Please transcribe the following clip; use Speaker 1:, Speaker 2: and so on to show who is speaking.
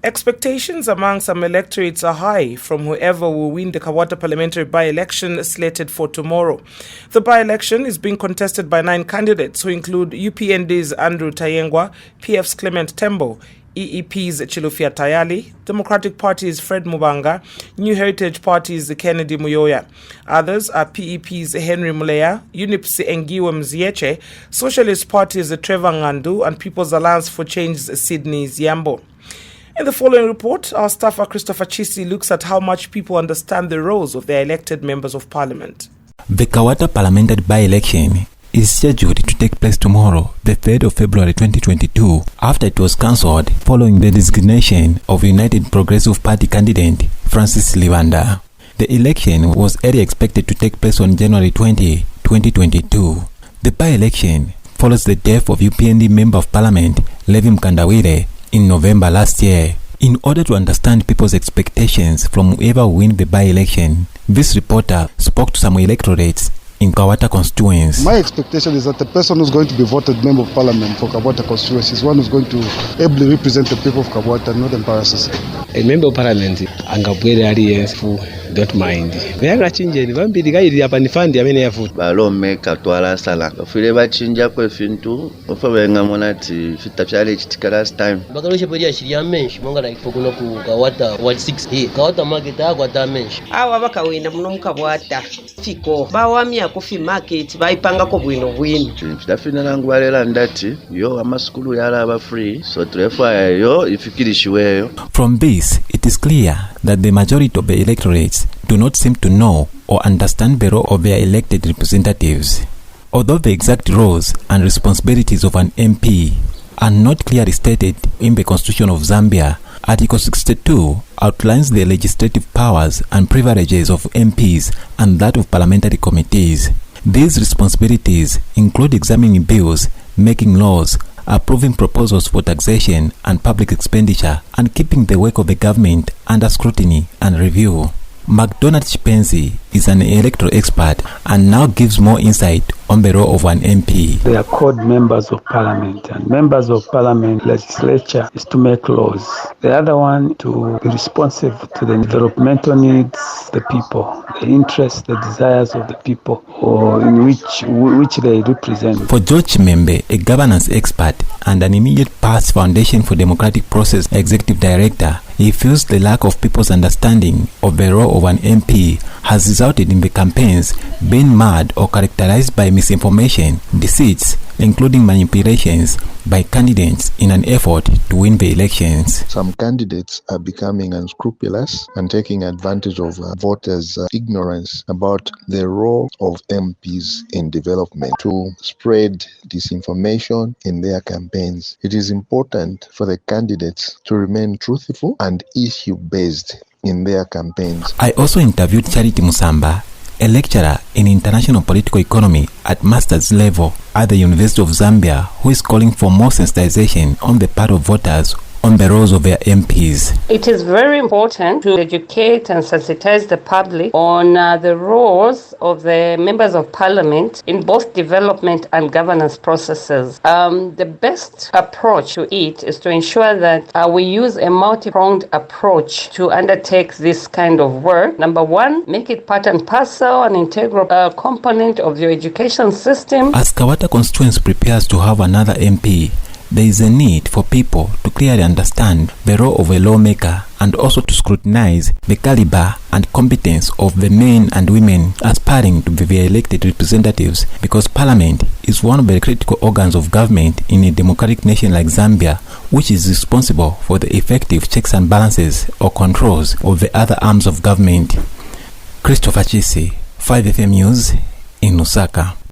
Speaker 1: Expectations among some electorates are high from whoever will win the Kabwata-parliamentary by-election slated for tomorrow. The by-election is being contested by 9 candidates who include UPND's Andrew Tayengwa, PF's Clement Tembo, EEP's Chilufya Tayali, Democratic Party's Fred Mubanga, New Heritage Party's Kennedy Muyoya. Others are PEP's Henry Muleya, UNIP's Engiwe Mzieche, Socialist Party's Trevor Ngandu, and People's Alliance for Change's Sydney Ziambo. In the following report, our staffer Christopher Chisi looks at how much people understand the roles of their elected members of parliament.
Speaker 2: The Kabwata-parliamentary by-election is scheduled to take place tomorrow, the 3rd of February 2022, after it was cancelled following the designation of United Progressive Party candidate Francis Livanda. The election was earlier expected to take place on January 20, 2022. The by-election follows the death of UPND Member of Parliament Levi Mkandawire in November last year. In order to understand people's expectations from whoever will win the by-election, this reporter spoke to some electorates in Kabwata constituency.
Speaker 3: My expectation is that the person who's going to be voted Member of Parliament for Kabwata constituency is one who's going to ably represent the people of Kabwata and not embarrass us.
Speaker 4: A Member of Parliament, angabwere alliance who don't mind. Vyaga chinje ni vambiri gairi hapa ni fandi amene yafuta.
Speaker 5: Balome katwala sala. Ofile bachinja kwe fintu, ofawenga monati fita fyale chitika last time.
Speaker 6: Bakaloshe pedi ashiria menshi, monga na ifokuno ku Kabwata ward 6 hii. Kabwata market Kabwata menshi.
Speaker 7: Awa bakawenda muno mu Kabwata. Fiko bawamya kofi market bayipanga ko bwino.
Speaker 5: Fitafina nangu balela ndati yo amaskulu yala aba free, so trefa yo ifikirishiweyo.
Speaker 2: From this, it is clear that the majority of the electorates do not seem to know or understand the role of their elected representatives. Although the exact roles and responsibilities of an MP are not clearly stated in the Constitution of Zambia, Article 62 outlines the legislative powers and privileges of MPs and that of parliamentary committees. These responsibilities include examining bills, making laws, approving proposals for taxation and public expenditure, and keeping the work of the government under scrutiny and review. McDonald Chipenzi is an electoral expert and now gives more insight on the role of an MP.
Speaker 8: They are called members of parliament, and members of parliament legislature is to make laws. The other one to be responsive to the developmental needs of the people, the interests, the desires of the people, or in which they represent.
Speaker 2: For George Membe, a governance expert and an immediate past Foundation for Democratic Process executive director, he feels the lack of people's understanding of the role of an MP has resulted in the campaigns being marred or characterized by misinformation, deceits, including manipulations by candidates in an effort to win the elections.
Speaker 9: Some candidates are becoming unscrupulous and taking advantage of voters' ignorance about the role of MPs in development to spread disinformation in their campaigns. It is important for the candidates to remain truthful and issue-based in their campaigns.
Speaker 2: I also interviewed Charity Musamba, a lecturer in international political economy at master's level at the University of Zambia, who is calling for more sensitization on the part of voters on the roles of their MPs.
Speaker 10: It is very important to educate and sensitize the public on the roles of the members of parliament in both development and governance processes. The best approach to it is to ensure that we use a multi-pronged approach to undertake this kind of work. Number one, make it part and parcel, an integral component of your education system.
Speaker 2: As Kabwata constituency prepares to have another MP, there is a need for people to clearly understand the role of a lawmaker and also to scrutinize the caliber and competence of the men and women aspiring to be their elected representatives, because Parliament is one of the critical organs of government in a democratic nation like Zambia, which is responsible for the effective checks and balances or controls of the other arms of government. Christopher Chisi, 5FM News in Lusaka.